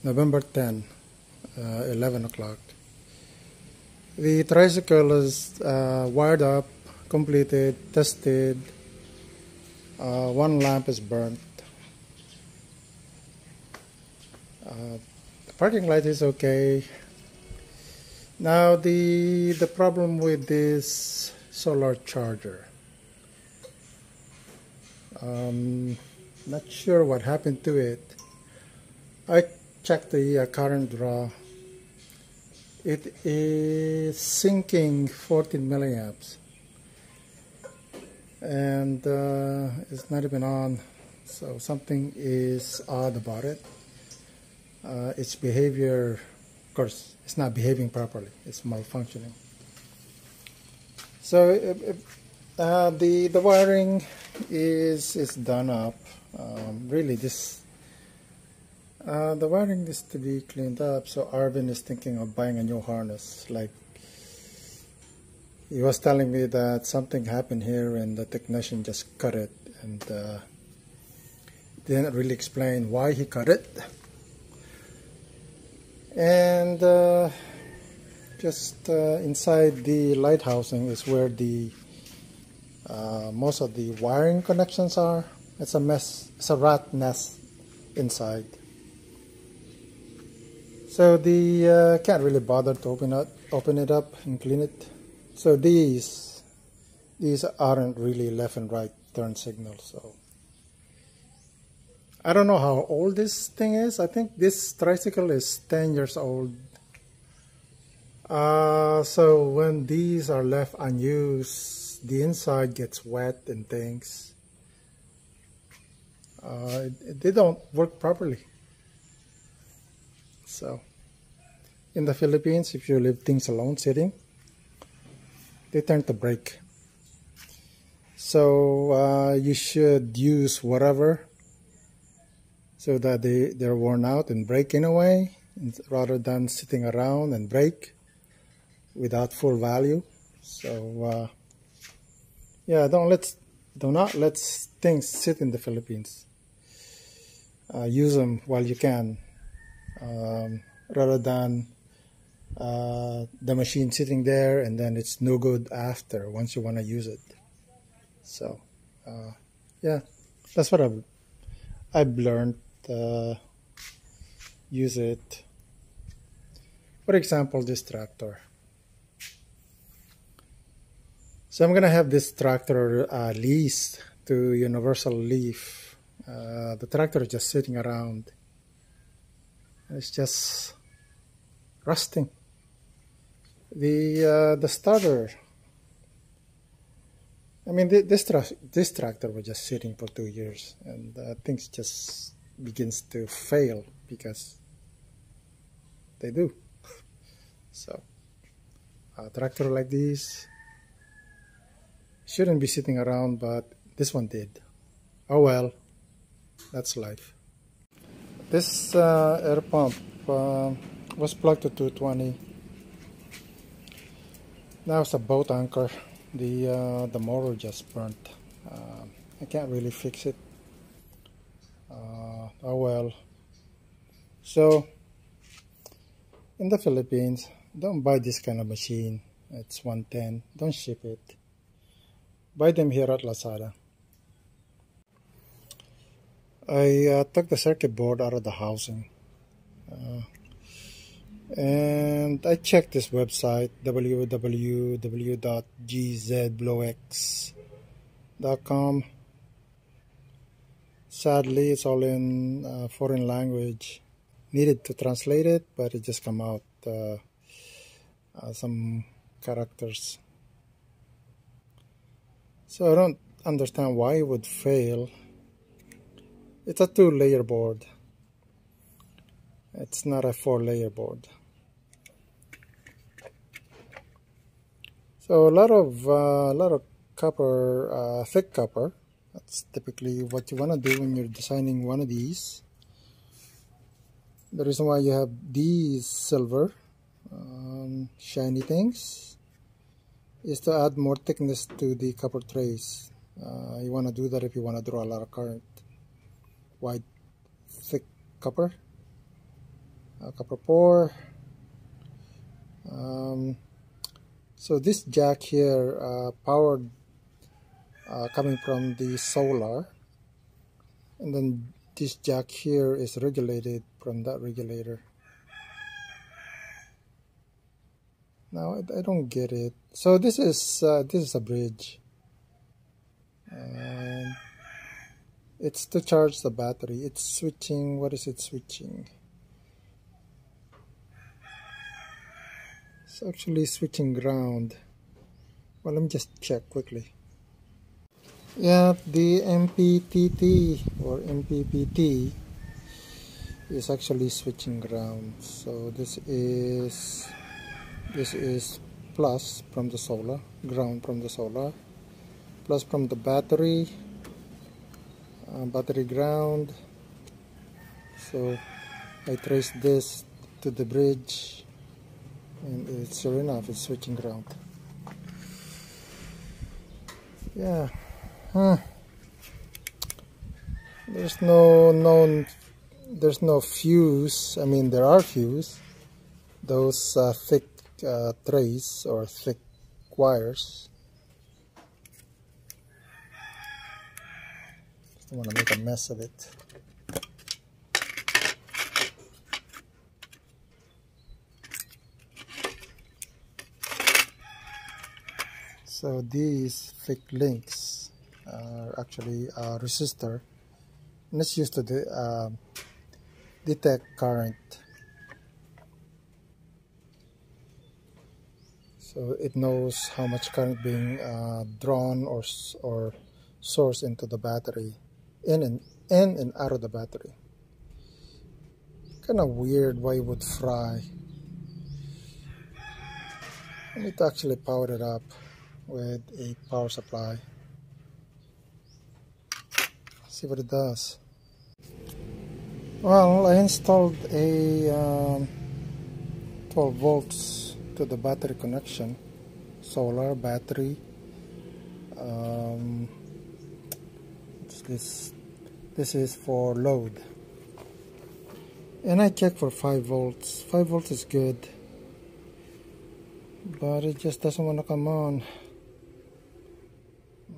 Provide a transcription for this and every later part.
November 10, 11 o'clock. The tricycle is wired up, completed, tested. One lamp is burnt. The parking light is okay. Now the problem with this solar charger. Not sure what happened to it. I checked the current draw. It is sinking 14 milliamps, and it's not even on. So something is odd about it. Its behavior, of course, it's not behaving properly. It's malfunctioning. So the wiring is done up. Really, the wiring is to be cleaned up. So Arvin is thinking of buying a new harness. Like, he was telling me that something happened here and the technician just cut it, and didn't really explain why he cut it. And just inside the light housing is where the most of the wiring connections are. It's a mess. It's a rat nest inside. So the can't really bother to open it up and clean it. So these aren't really left and right turn signals. So I don't know how old this thing is. I think this tricycle is 10 years old. So when these are left unused, the inside gets wet and things. They don't work properly. So in the Philippines, if you leave things alone sitting, they tend to break. So you should use whatever, so that they're worn out and break in a way, rather than sitting around and break without full value. So yeah, do not let things sit in the Philippines. Use them while you can, rather than the machine sitting there and then it's no good after once you want to use it. So yeah, that's what I've learned. Use it. For example, this tractor. So I'm gonna have this tractor leased to Universal Leaf. The tractor is just sitting around. It's just rusting. The starter. I mean, this tractor was just sitting for 2 years, and things just begins to fail because they do. So a tractor like this shouldn't be sitting around, but this one did. Oh well, that's life. This air pump was plugged to 220. Now it's a boat anchor. The motor just burnt. I can't really fix it. Oh well. So in the Philippines, don't buy this kind of machine. It's 110. Don't ship it. Buy them here at Lazada. I took the circuit board out of the housing, and I checked this website, www.gzblowx.com. Sadly, it's all in foreign language. Needed to translate it, but it just come out some characters. So I don't understand why it would fail. It's a 2-layer board. It's not a 4-layer board. So a lot of copper, thick copper. That's typically what you want to do when you're designing one of these. The reason why you have these silver shiny things is to add more thickness to the copper trays. You want to do that if you want to draw a lot of current. White thick copper. copper 4. So this jack here powered coming from the solar, and then this jack here is regulated from that regulator. Now I don't get it. So this is a bridge. It's to charge the battery. It's switching. What is it switching? It's actually switching ground. Well, let me just check quickly. Yeah, the MPPT or MPPT is actually switching ground. So this is plus from the solar, ground from the solar, plus from the battery, battery ground. So I trace this to the bridge, and it's sure enough, it's switching ground. Yeah. There's no fuse. I mean, there are fuse, those thick trays or thick wires. I want to make a mess of it. So these thick links are actually a resistor, and it's used to detect current. So it knows how much current being drawn or sourced into the battery, in and out of the battery. Kind of weird why it would fry. I need to actually power it up with a power supply. See what it does. Well, I installed a 12 volts to the battery connection, solar battery. What's this? This is for load, and I checked for 5 volts. 5 volts is good, but it just doesn't want to come on.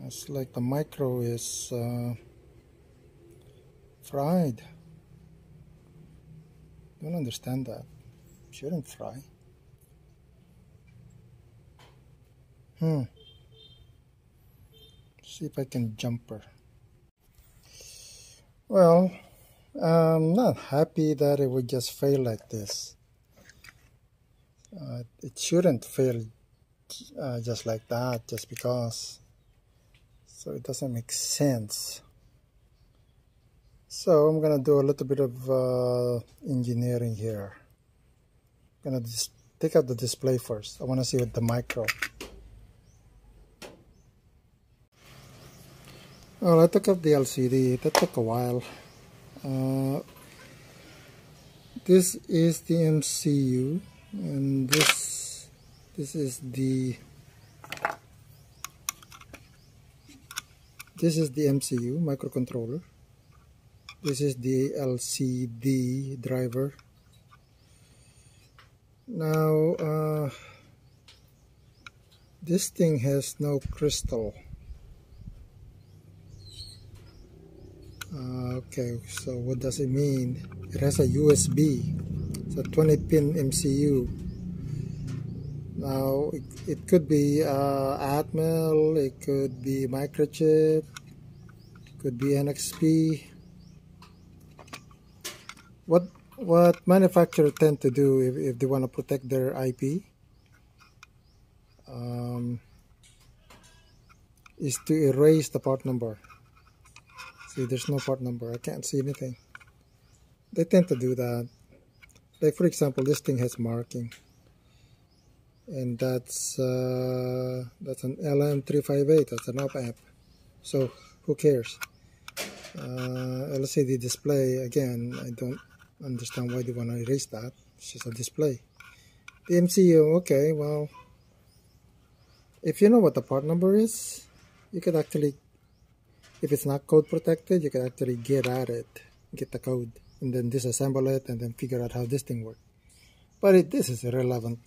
It's like the micro is fried. Don't understand that. Shouldn't fry. See if I can jump her. Well, I'm not happy that it would just fail like this. It shouldn't fail just like that, just because. So it doesn't make sense. So I'm gonna do a little bit of engineering here. I'm gonna just take out the display first. I want to see what the micro. Well, I took out the LCD. That took a while. This is the MCU, and this is the MCU microcontroller. This is the LCD driver. Now this thing has no crystal. Okay, so what does it mean? It has a USB. It's a 20-pin MCU. Now it could be Atmel, it could be microchip, it could be NXP. What manufacturers tend to do if they want to protect their IP is to erase the part number. See, there's no part number. I can't see anything. They tend to do that. Like, for example, this thing has marking, and that's an LM358. That's an op-amp. So who cares? LCD display, again, I don't understand why they want to erase that. It's just a display. The MCU, okay, well, if you know what the part number is, you could actually, if it's not code protected, you can actually get at it, get the code. and then disassemble it and then figure out how this thing works. But this is irrelevant.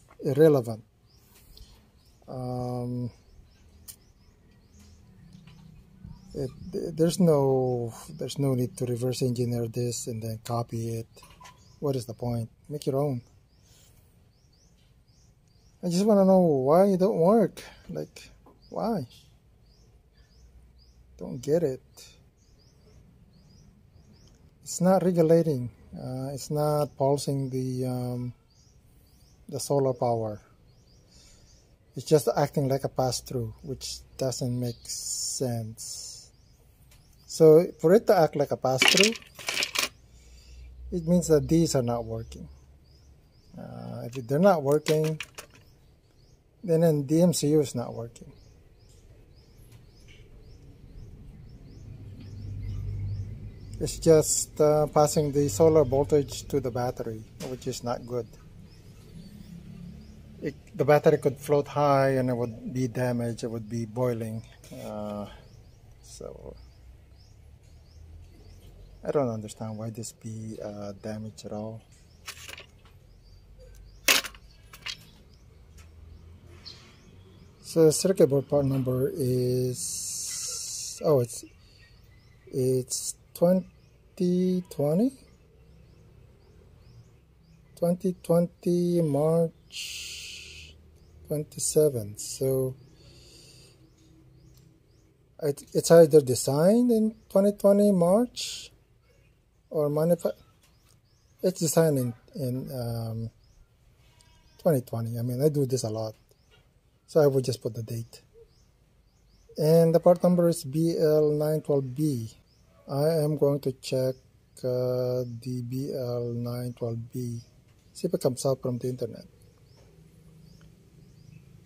There's no need to reverse engineer this and then copy it. What is the point? Make your own. I just want to know why it don't work. Like, why? Don't get it. It's not regulating. It's not pulsing the solar power. It's just acting like a pass-through, which doesn't make sense. So for it to act like a pass-through, it means that these are not working. If they're not working, then the MCU is not working. It's just passing the solar voltage to the battery, which is not good. The battery could float high and it would be damaged, it would be boiling. So I don't understand why this be damaged at all. So circuit board part number is, oh, it's 2020 March 27th. So it's either designed in 2020 March or it's designed in 2020. I mean, I do this a lot, so I would just put the date. And the part number is BL-912B. I am going to check the BL-912B, see if it comes out from the internet.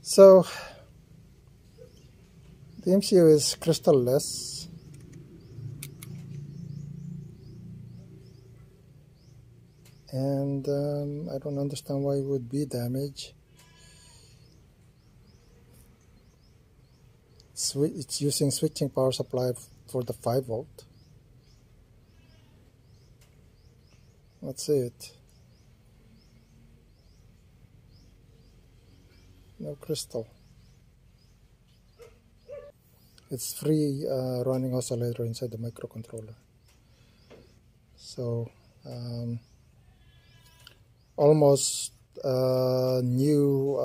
So the MCU is crystal-less. And I don't understand why it would be damaged. It's using switching power supply for the 5 volt. That's it. No crystal. It's free running oscillator inside the microcontroller. So almost new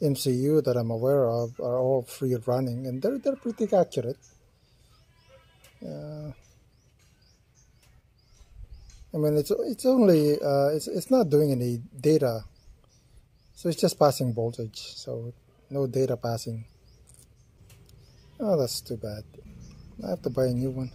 MCU that I'm aware of are all free running, and they're pretty accurate. I mean, it's only it's not doing any data, so it's just passing voltage, so no data passing. Oh, that's too bad. I have to buy a new one.